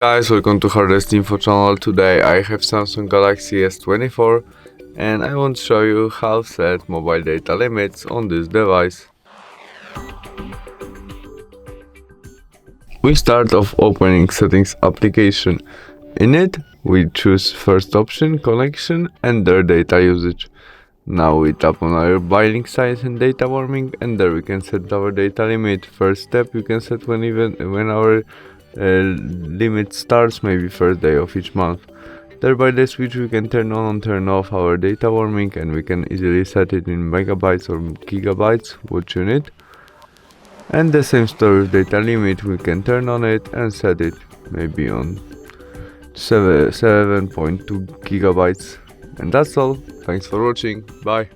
Guys, welcome to HardReset.Info channel. Today I have Samsung Galaxy S24 and I want to show you how to set mobile data limits on this device. We start off opening settings application. In it, we choose first option, connection and their data usage. Now we tap on our binding size and data warming, and there we can set our data limit. First step, you can set when our limit starts, maybe first day of each month. There by the switch we can turn on and turn off our data warming, and we can easily set it in megabytes or gigabytes, what you need. And the same story with data limit, we can turn on it and set it maybe on 7.2 gigabytes. And that's all. Thanks for watching. Bye.